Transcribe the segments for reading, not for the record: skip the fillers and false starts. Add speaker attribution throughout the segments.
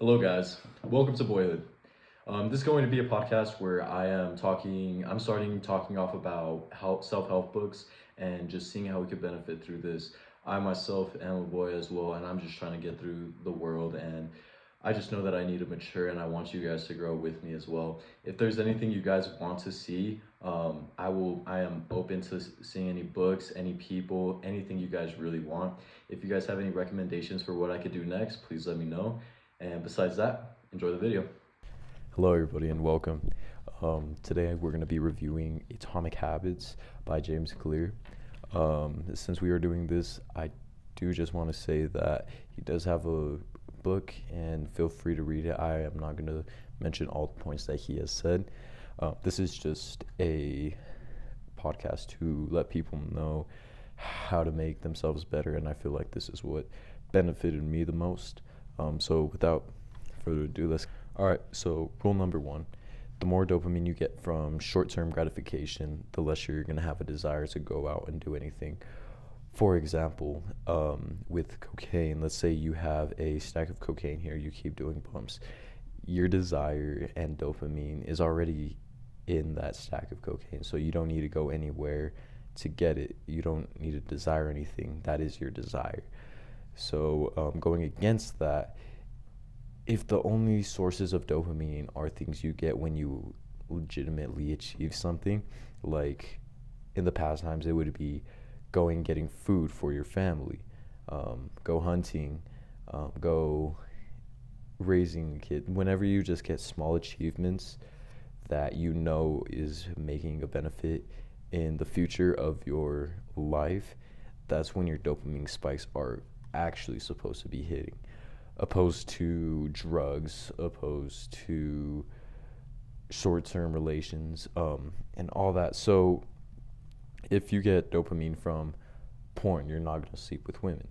Speaker 1: Hello, guys. Welcome to Boyhood. This is going to be a podcast where I'm starting talking off about self help books and just seeing how we could benefit through this. I myself am a boy as well, and I'm just trying to get through the world. And I just know that I need to mature, and I want you guys to grow with me as well. If there's anything you guys want to see, I will. I am open to seeing any books, any people, anything you guys really want. If you guys have any recommendations for what I could do next, please let me know. And besides that, enjoy the video.
Speaker 2: Hello, everybody, and welcome. Today, we're going to be reviewing Atomic Habits by James Clear. Since we are doing this, I do just want to say that he does have a book, and feel free to read it. I am not going to mention all the points that he has said. This is just a podcast to let people know how to make themselves better, and I feel like this is what benefited me the most. So without further ado, all right, so rule number one, the more dopamine you get from short-term gratification, the less you're going to have a desire to go out and do anything. For example, with cocaine, let's say you have a stack of cocaine here, you keep doing pumps. Your desire and dopamine is already in that stack of cocaine, so you don't need to go anywhere to get it. You don't need to desire anything. That is your desire. So going against that, if the only sources of dopamine are things you get when you legitimately achieve something, like in the past times, it would be going getting food for your family, go hunting, go raising a kid. Whenever you just get small achievements that you know is making a benefit in the future of your life, that's when your dopamine spikes are actually supposed to be hitting, opposed to drugs, opposed to short-term relations, and all that. So if you get dopamine from porn, you're not going to sleep with women.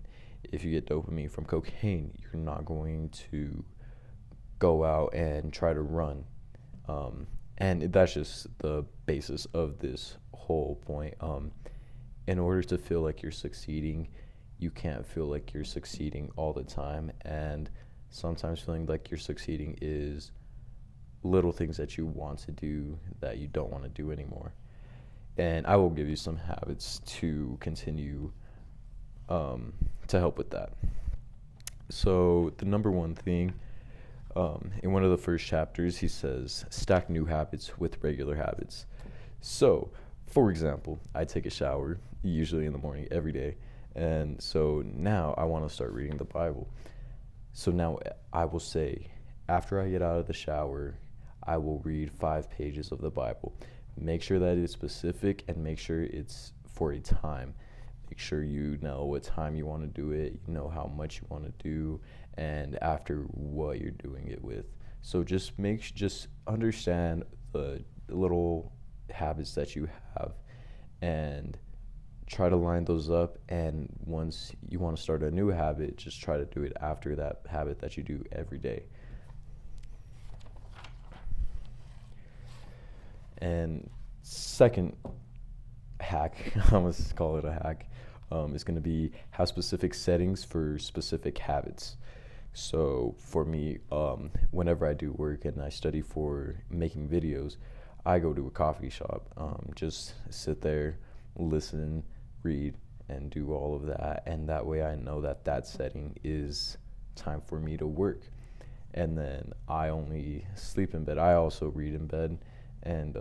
Speaker 2: If you get dopamine from cocaine, you're not going to go out and try to run. And that's just the basis of this whole point. In order to feel like you're succeeding, you can't feel like you're succeeding all the time, and sometimes feeling like you're succeeding is little things that you want to do that you don't want to do anymore. And I will give you some habits to continue to help with that. So the number one thing, in one of the first chapters, he says, stack new habits with regular habits. So, for example, I take a shower, usually in the morning, every day. And so now I want to start reading the Bible. So now I will say, after I get out of the shower, I will read 5 pages of the Bible. Make sure that it's specific and make sure it's for a time. Make sure you know what time you want to do it, you know how much you want to do, and after what you're doing it with. So just understand the little habits that you have and try to line those up, and once you want to start a new habit, just try to do it after that habit that you do every day. And second hack, I'm going to call it a hack, is going to be have specific settings for specific habits. So for me, whenever I do work and I study for making videos, I go to a coffee shop, just sit there, listen, read, and do all of that. And that way I know that that setting is time for me to work. And then I only sleep in bed. I also read in bed and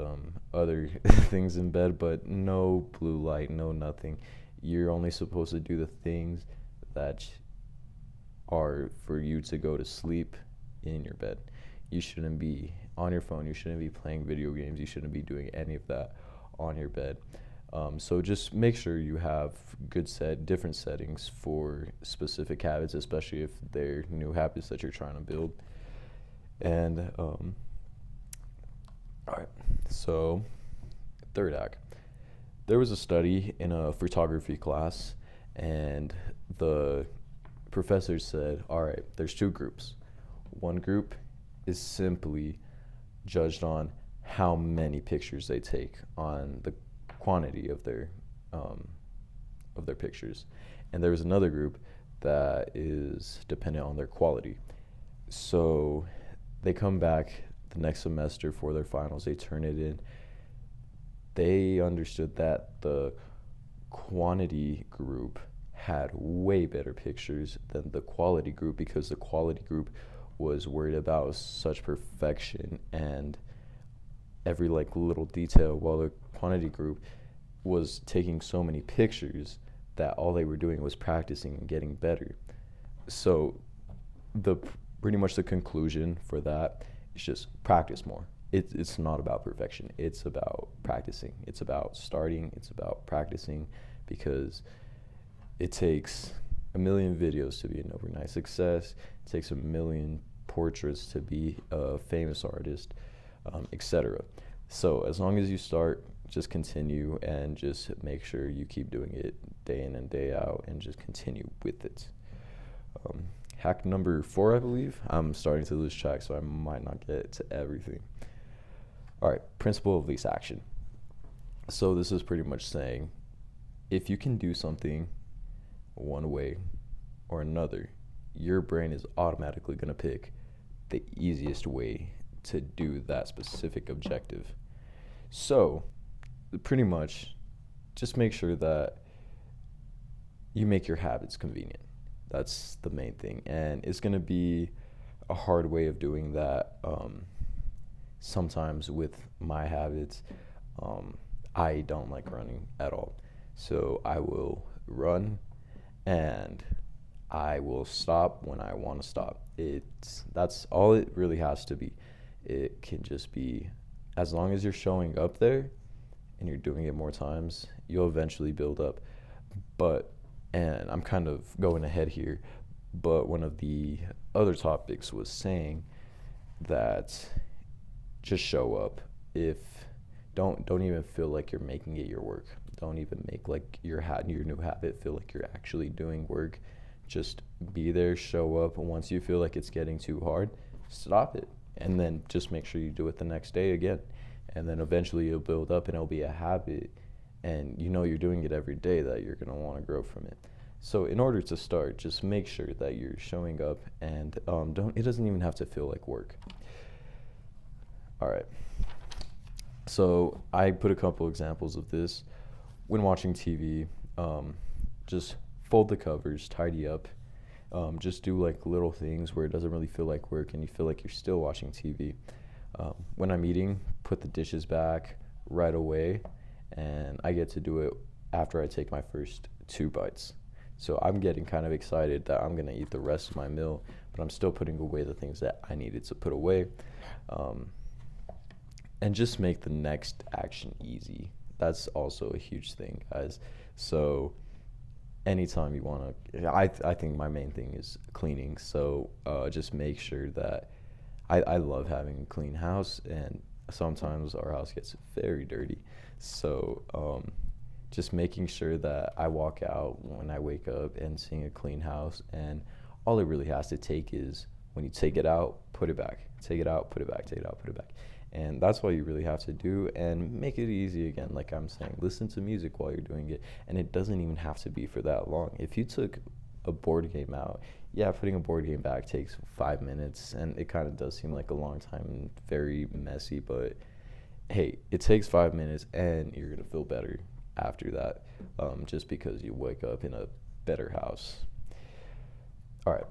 Speaker 2: other things in bed, but no blue light, no nothing. You're only supposed to do the things that are for you to go to sleep in your bed. You shouldn't be on your phone. You shouldn't be playing video games. You shouldn't be doing any of that on your bed. So just make sure you have different settings for specific habits, especially if they're new habits that you're trying to build. And all right, so third hack. There was a study in a photography class, and the professor said, all right, there's 2 groups. One group is simply judged on how many pictures they take, on the quantity of their pictures, and there was another group that is dependent on their quality. So they come back the next semester for their finals. They turn it in. They understood that the quantity group had way better pictures than the quality group, because the quality group was worried about such perfection and every like little detail, while the quantity group was taking so many pictures that all they were doing was practicing and getting better. So the pretty much the conclusion for that is just practice more. It's not about perfection. It's about practicing. It's about starting. It's about practicing, because it takes a million videos to be an overnight success. It takes a million portraits to be a famous artist, etc. So as long as you start, just continue and just make sure you keep doing it day in and day out, and just continue with it. Hack number 4, I believe. I'm starting to lose track, so I might not get to everything. All right, principle of least action. So this is pretty much saying, if you can do something one way or another, your brain is automatically going to pick the easiest way to do that specific objective. So pretty much just make sure that you make your habits convenient. That's the main thing. And it's going to be a hard way of doing that. Sometimes with my habits, I don't like running at all. So I will run and I will stop when I want to stop. That's all it really has to be. It can just be, as long as you're showing up there and you're doing it more times, you'll eventually build up. And I'm kind of going ahead here, but one of the other topics was saying that just show up. Don't even feel like you're making it your work. Don't even make like your new habit feel like you're actually doing work. Just be there, show up, and once you feel like it's getting too hard, stop it, and then just make sure you do it the next day again, and then eventually you'll build up and it'll be a habit, and you know you're doing it every day, that you're going to want to grow from it. So in order to start, just make sure that you're showing up, and it doesn't even have to feel like work. All right. So I put a couple examples of this when watching TV. Just fold the covers, tidy up. Just do like little things where it doesn't really feel like work and you feel like you're still watching TV. When I'm eating, put the dishes back right away, and I get to do it after I take my first 2 bites. So I'm getting kind of excited that I'm going to eat the rest of my meal, but I'm still putting away the things that I needed to put away. And just make the next action easy. That's also a huge thing, guys. So anytime you want to, I think my main thing is cleaning. So just make sure that I love having a clean house, and sometimes our house gets very dirty. So just making sure that I walk out when I wake up and seeing a clean house, and all it really has to take is when you take it out, put it back. Take it out, put it back, take it out, put it back. And that's all you really have to do, and make it easy again. Like I'm saying, listen to music while you're doing it, and it doesn't even have to be for that long. If you took a board game out, yeah, putting a board game back takes 5 minutes, and it kind of does seem like a long time and very messy, but hey, it takes 5 minutes, and you're going to feel better after that, just because you wake up in a better house. All right.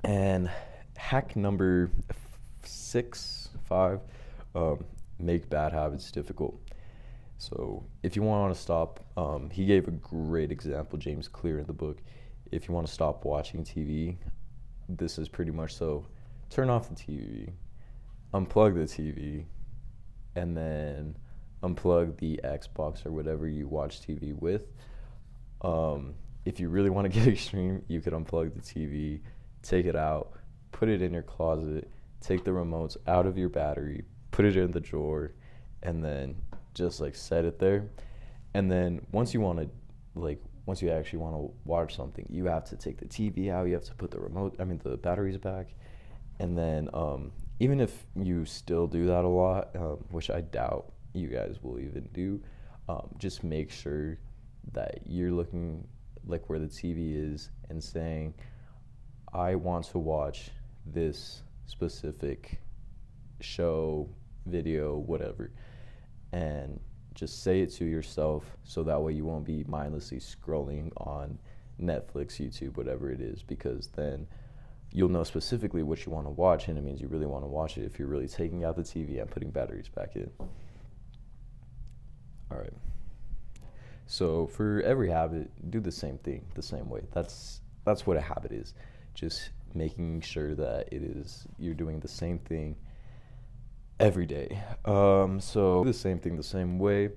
Speaker 2: And hack number 5, make bad habits difficult. So if you want to stop, he gave a great example, James Clear, in the book. If you want to stop watching TV, this is pretty much so. Turn off the TV, unplug the TV, and then unplug the Xbox or whatever you watch TV with. If you really want to get extreme, you could unplug the TV, take it out, put it in your closet, take the remotes out of your battery, put it in the drawer, and then just like set it there. And then once you actually want to watch something, you have to take the TV out, you have to put the batteries back. And then even if you still do that a lot, which I doubt you guys will even do, just make sure that you're looking like where the TV is and saying, I want to watch this specific show, video, whatever, and just say it to yourself so that way you won't be mindlessly scrolling on Netflix, YouTube, whatever it is, because then you'll know specifically what you want to watch, and it means you really want to watch it if you're really taking out the TV and putting batteries back in. All right. So for every habit, do the same thing the same way. That's what a habit is. Just making sure that you're doing the same thing every day. So the same thing the same way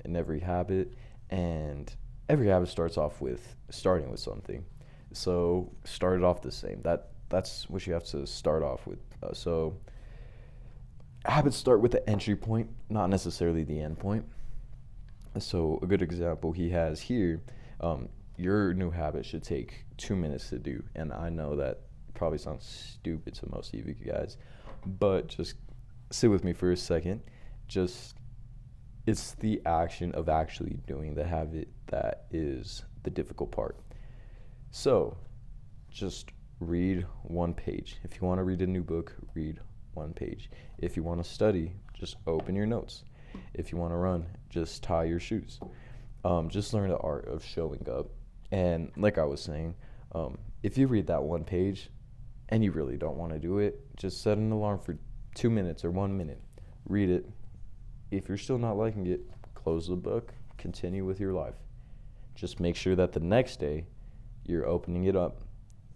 Speaker 2: in every habit, and every habit starts off with starting with something. So start it off the same. That's what you have to start off with. So habits start with the entry point, not necessarily the end point. So a good example he has here, your new habit should take 2 minutes to do. And I know that probably sounds stupid to most of you guys, but just sit with me for a second. It's the action of actually doing the habit that is the difficult part. So just read one page. If you want to read a new book, read one page. If you want to study, just open your notes. If you want to run, just tie your shoes. Just learn the art of showing up. And like I was saying, if you read that one page and you really don't want to do it, just set an alarm for 2 minutes or 1 minute. Read it. If you're still not liking it, close the book, continue with your life. Just make sure that the next day you're opening it up,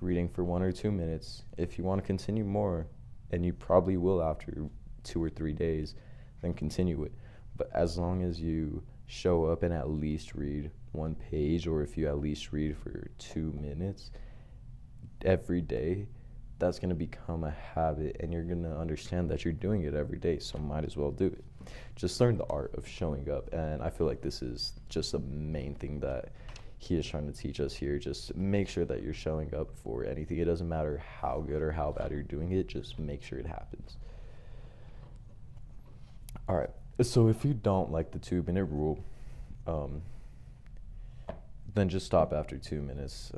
Speaker 2: reading for 1 or 2 minutes. If you want to continue more, and you probably will after 2 or 3 days, then continue it. But as long as you show up and at least read one page, or if you at least read for 2 minutes every day, that's going to become a habit, and you're going to understand that you're doing it every day, so might as well do it. Just learn the art of showing up, and I feel like this is just the main thing that he is trying to teach us here. Just make sure that you're showing up for anything. It doesn't matter how good or how bad you're doing it, just make sure it happens. All right, so if you don't like the 2-minute rule, then just stop after 2 minutes.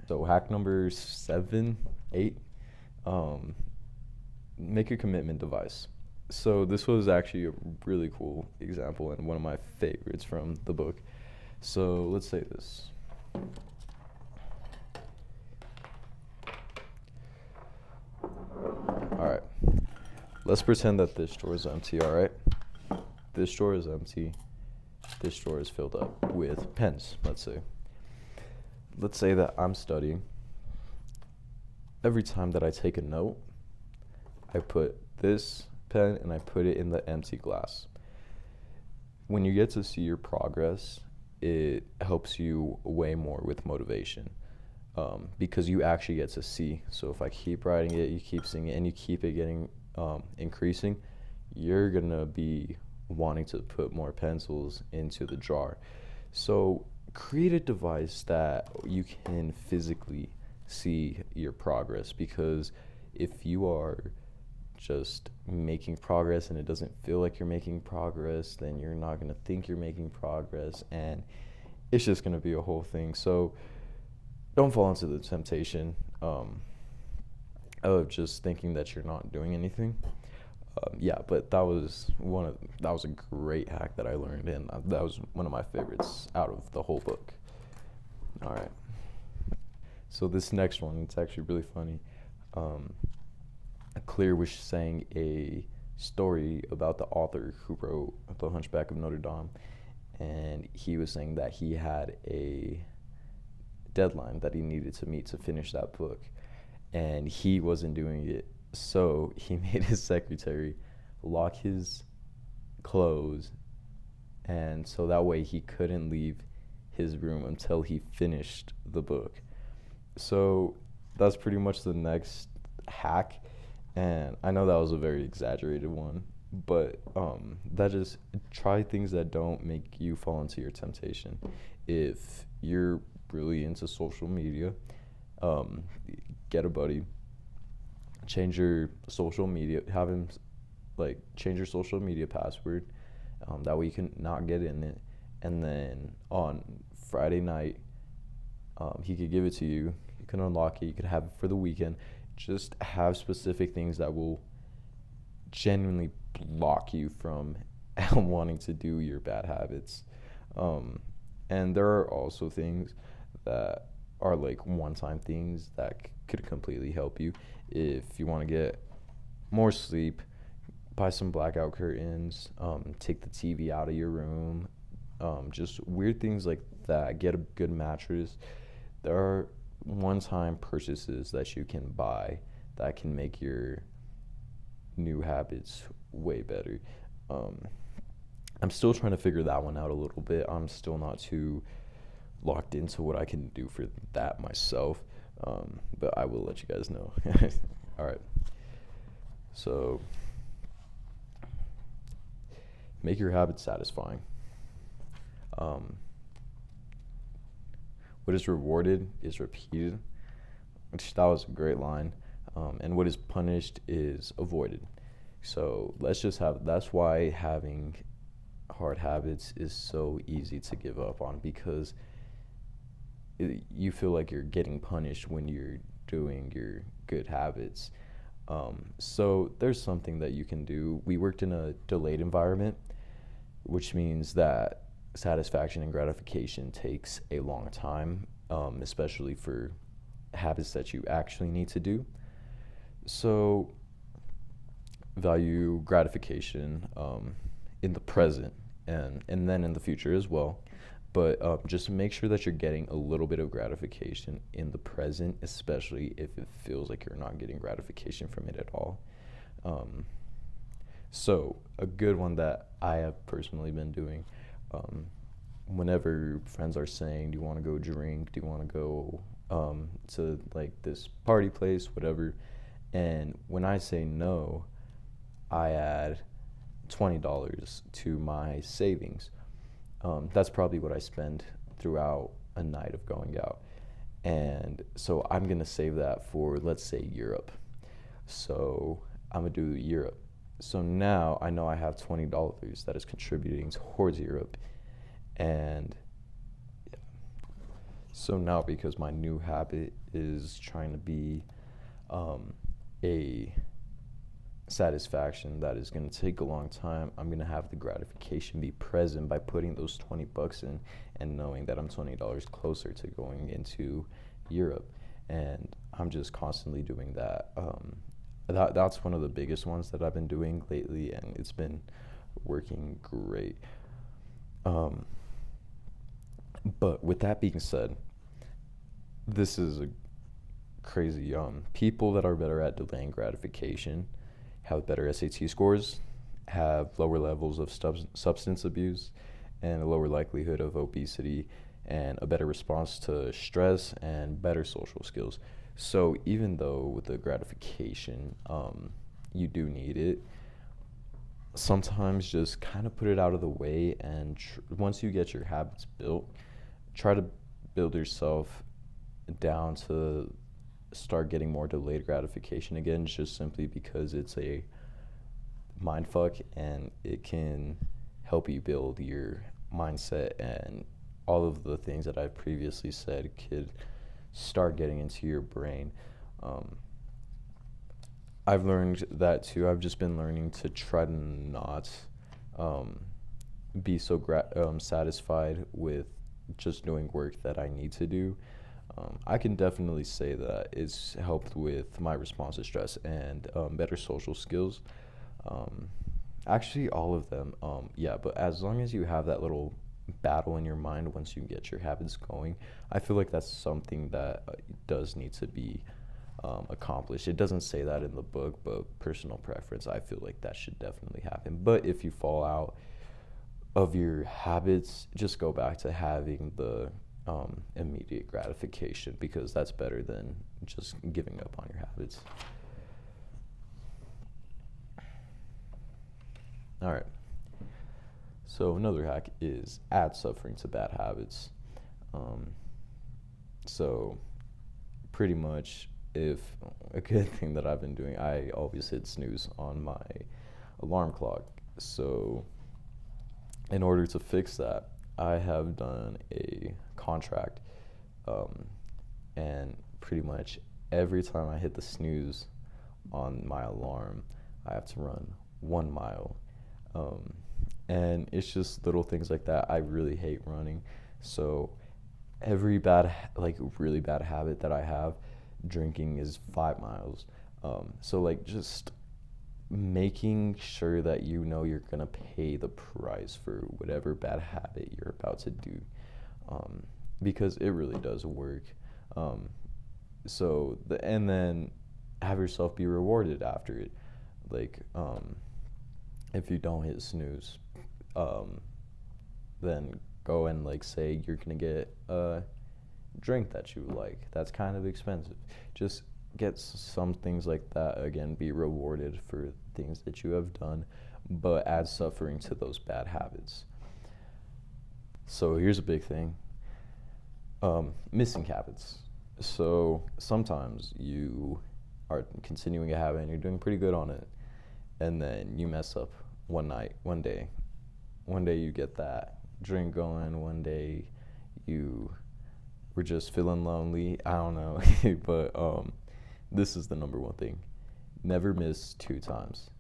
Speaker 2: So hack number 7, 8, make a commitment device. So this was actually a really cool example and one of my favorites from the book. So let's say this. All right, let's pretend that this drawer is empty, all right? This drawer is empty. This drawer is filled up with pens, let's say. Let's say that I'm studying. Every time that I take a note, I put this pen and I put it in the empty glass. When you get to see your progress, it helps you way more with motivation, because you actually get to see. So if I keep writing it, you keep seeing it, and you keep it getting increasing, you're gonna be wanting to put more pencils into the jar. So create a device that you can physically see your progress, because if you are just making progress and it doesn't feel like you're making progress, then you're not going to think you're making progress, and it's just going to be a whole thing. So don't fall into the temptation of just thinking that you're not doing anything. But that was a great hack that I learned, and that was one of my favorites out of the whole book. All right. So this next one, it's actually really funny. Clear was saying a story about the author who wrote The Hunchback of Notre Dame, and he was saying that he had a deadline that he needed to meet to finish that book, and he wasn't doing it. So he made his secretary lock his clothes, and so that way he couldn't leave his room until he finished the book. So that's pretty much the next hack, and I know that was a very exaggerated one, but that just try things that don't make you fall into your temptation. If you're really into social media, get a buddy, change your social media, have him change your social media password, that way you can not get in it, and then on Friday night he could give it to you. You can unlock it, you could have it for the weekend. just have specific things that will genuinely block you from wanting to do your bad habits. Um, and there are also things that are like one-time things that could completely help you. If you want to get more sleep, buy some blackout curtains, take the TV out of your room, just weird things like that. Get a good mattress. There are one-time purchases that you can buy that can make your new habits way better. Um, I'm still trying to figure that one out a little bit. I'm still not too locked into what I can do for that myself, but I will let you guys know. All right. So, make your habits satisfying. What is rewarded is repeated, which that was a great line. And what is punished is avoided. So that's why having hard habits is so easy to give up on, because you feel like you're getting punished when you're doing your good habits. So there's something that you can do. We worked in a delayed environment, which means that satisfaction and gratification takes a long time, especially for habits that you actually need to do. So value gratification in the present and then in the future as well. But just make sure that you're getting a little bit of gratification in the present, especially if it feels like you're not getting gratification from it at all. So a good one that I have personally been doing, whenever friends are saying, do you want to go drink? Do you want to go to like this party place, whatever? And when I say no, I add $20 to my savings. That's probably what I spend throughout a night of going out. And so I'm going to save that for, let's say, Europe. So I'm going to do Europe. So now I know I have $20 that is contributing towards Europe. And so now, because my new habit is trying to be a satisfaction that is going to take a long time, I'm going to have the gratification be present by putting those $20 in and knowing that I'm $20 closer to going into Europe. And I'm just constantly doing that. That's one of the biggest ones that I've been doing lately, and it's been working great. But with that being said, this is a crazy. People that are better at delaying gratification have better SAT scores, have lower levels of substance abuse, and a lower likelihood of obesity, and a better response to stress, and better social skills. So even though with the gratification, you do need it, sometimes just kind of put it out of the way, and once you get your habits built, try to build yourself down to start getting more delayed gratification again, just simply because it's a mind fuck, and it can help you build your mindset, and all of the things that I've previously said could start getting into your brain. I've learned that too. I've just been learning to try to not be so satisfied with just doing work that I need to do. I can definitely say that it's helped with my response to stress and better social skills. Actually, all of them. Yeah, but as long as you have that little battle in your mind once you get your habits going, I feel like that's something that does need to be accomplished. It doesn't say that in the book, but personal preference, I feel like that should definitely happen. But if you fall out of your habits, just go back to having the immediate gratification, because that's better than just giving up on your habits. All right. So another hack is add suffering to bad habits. So pretty much, if a good thing that I've been doing, I always hit snooze on my alarm clock. So in order to fix that, I have done a contract, and pretty much every time I hit the snooze on my alarm, I have to run 1 mile. Um, and it's just little things like that. I really hate running. So every like really bad habit that I have, drinking, is 5 miles. So like just making sure that you know you're gonna pay the price for whatever bad habit you're about to do, because it really does work. Um, and then have yourself be rewarded after it. Like, if you don't hit snooze, um, then go and like say you're gonna get a drink that you like. That's kind of expensive. Just get some things like that. Again, be rewarded for things that you have done, but add suffering to those bad habits. So here's a big thing: missing habits. So sometimes you are continuing a habit and you're doing pretty good on it, and then you mess up one day. One day you get that drink going. One day you were just feeling lonely. I don't know, but this is the number one thing: never miss 2 times,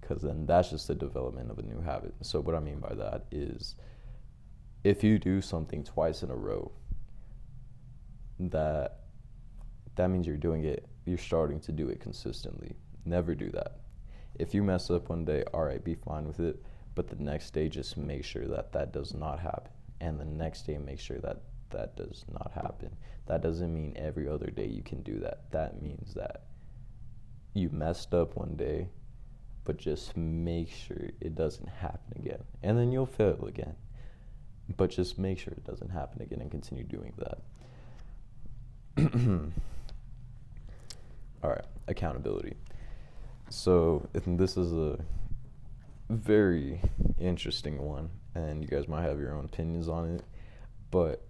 Speaker 2: because then that's just the development of a new habit. So what I mean by that is, if you do something twice in a row, that means you're starting to do it consistently. Never do that. If you mess up one day, all right, be fine with it, but the next day just make sure that does not happen, and the next day make sure that does not happen. That doesn't mean every other day you can do that. That means that you messed up one day, but just make sure it doesn't happen again, and then you'll fail again, but just make sure it doesn't happen again and continue doing that. All right, accountability. So this is a very interesting one, and you guys might have your own opinions on it, but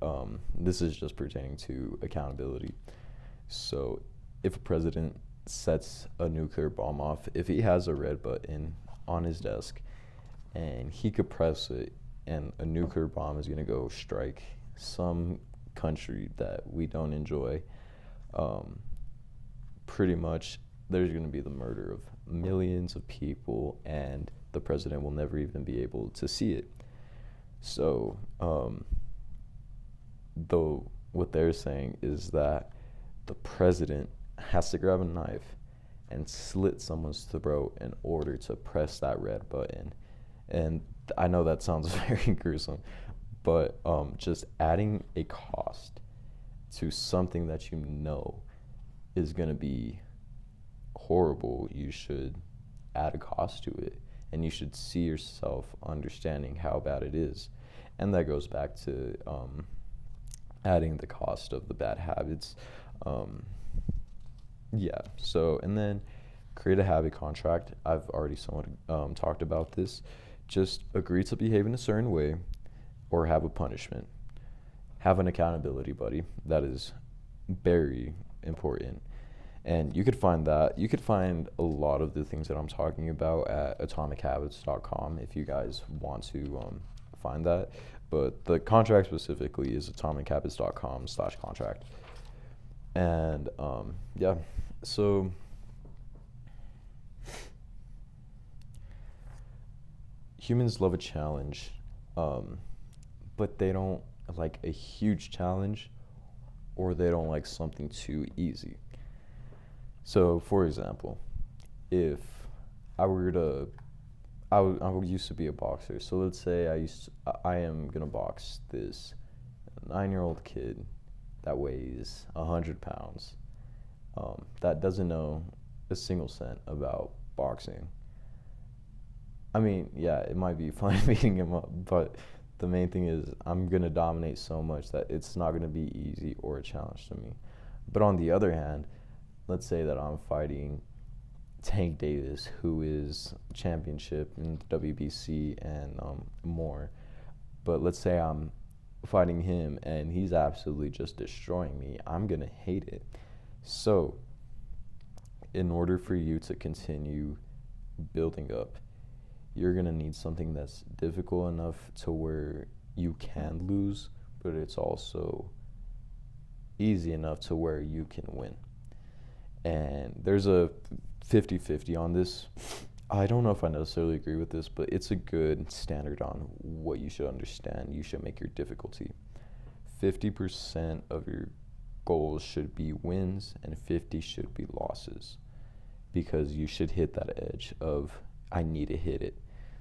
Speaker 2: this is just pertaining to accountability. So if a president sets a nuclear bomb off, if he has a red button on his desk and he could press it and a nuclear bomb is going to go strike some country that we don't enjoy, pretty much there's going to be the murder of millions of people, and the president will never even be able to see it. So though what they're saying is that the president has to grab a knife and slit someone's throat in order to press that red button. And I know that sounds very gruesome, but just adding a cost to something that you know is going to be horrible, you should add a cost to it, and you should see yourself understanding how bad it is. And that goes back to adding the cost of the bad habits. So, and then create a habit contract. I've already somewhat talked about this. Just agree to behave in a certain way, or have a punishment. Have an accountability buddy. That is very important. And you could find a lot of the things that I'm talking about at atomichabits.com if you guys want to find that. But the contract specifically is atomichabits.com/contract. And so humans love a challenge, but they don't like a huge challenge, or they don't like something too easy. So, for example, if I used to be a boxer. So let's say I am gonna box this 9-year-old kid that weighs 100 pounds, that doesn't know a single cent about boxing. I mean, yeah, it might be fun beating him up, but the main thing is I'm gonna dominate so much that it's not gonna be easy or a challenge to me. But on the other hand, let's say that I'm fighting Tank Davis, who is championship in WBC and more. But let's say I'm fighting him and he's absolutely just destroying me. I'm gonna hate it. So, in order for you to continue building up, you're gonna need something that's difficult enough to where you can lose, but it's also easy enough to where you can win. And there's a 50-50 on this. I don't know if I necessarily agree with this, but it's a good standard on what you should understand. You should make your difficulty. 50% of your goals should be wins and 50 should be losses, because you should hit that edge of I need to hit it.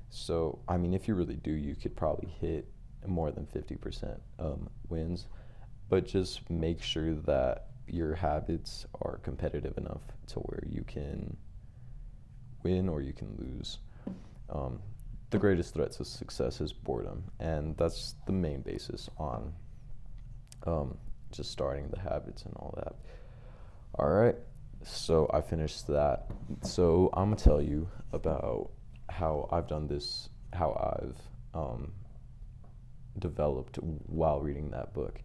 Speaker 2: So, I mean, if you really do, you could probably hit more than 50% wins, but just make sure that your habits are competitive enough to where you can win or you can lose. The greatest threat to success is boredom, and that's the main basis on just starting the habits and all that. All right, so I finished that. So I'm gonna tell you about how I've done this, how I've developed while reading that book.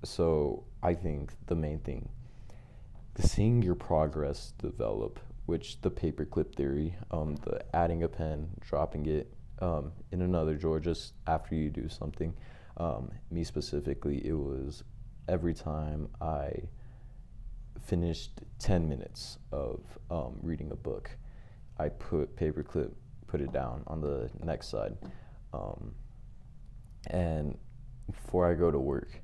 Speaker 2: So I think the main thing, seeing your progress develop, which the paperclip theory, the adding a pen, dropping it in another drawer just after you do something. Me specifically, it was every time I finished 10 minutes of reading a book, I put it down on the next side. And before I go to work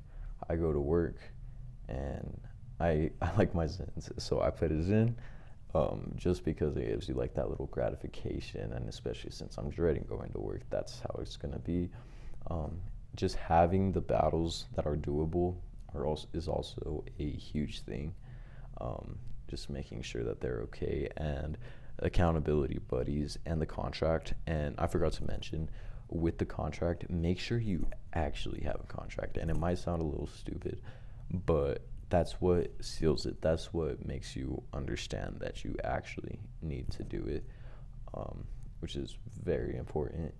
Speaker 2: and I like my Zins, so I put a Zin just because it gives you like that little gratification, and especially since I'm dreading going to work, that's how it's gonna be. Just having the battles that are doable is also a huge thing. Just making sure that they're okay, and accountability buddies, and the contract. And I forgot to mention, with the contract, make sure you actually have a contract. And it might sound a little stupid, but that's what seals it. That's what makes you understand that you actually need to do it, which is very important.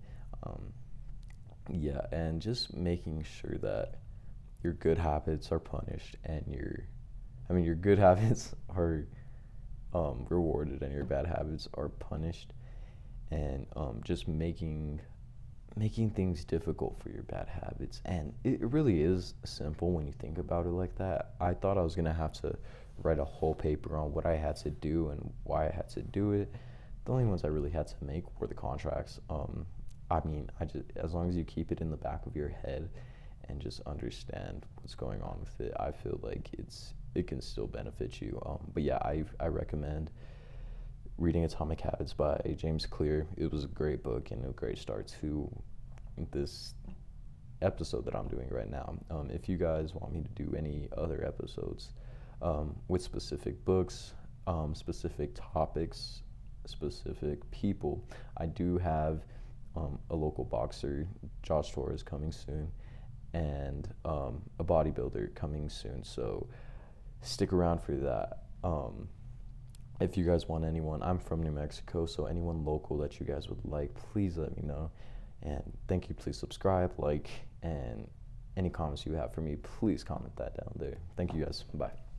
Speaker 2: Yeah, and just making sure that your good habits are punished and your good habits are rewarded and your bad habits are punished, and just making things difficult for your bad habits. And it really is simple when you think about it like that. I thought I was gonna have to write a whole paper on what I had to do and why I had to do it. The only ones I really had to make were the contracts. I mean, as long as you keep it in the back of your head and just understand what's going on with it, I feel like it can still benefit you. But yeah, I recommend reading Atomic Habits by James Clear. It was a great book and a great start to this episode that I'm doing right now. If you guys want me to do any other episodes with specific books, specific topics, specific people, I do have a local boxer, Josh Torres, coming soon, and a bodybuilder coming soon. So stick around for that. If you guys want anyone, I'm from New Mexico, so anyone local that you guys would like, please let me know. And thank you. Please subscribe, like, and any comments you have for me, please comment that down there. Thank you guys. Bye.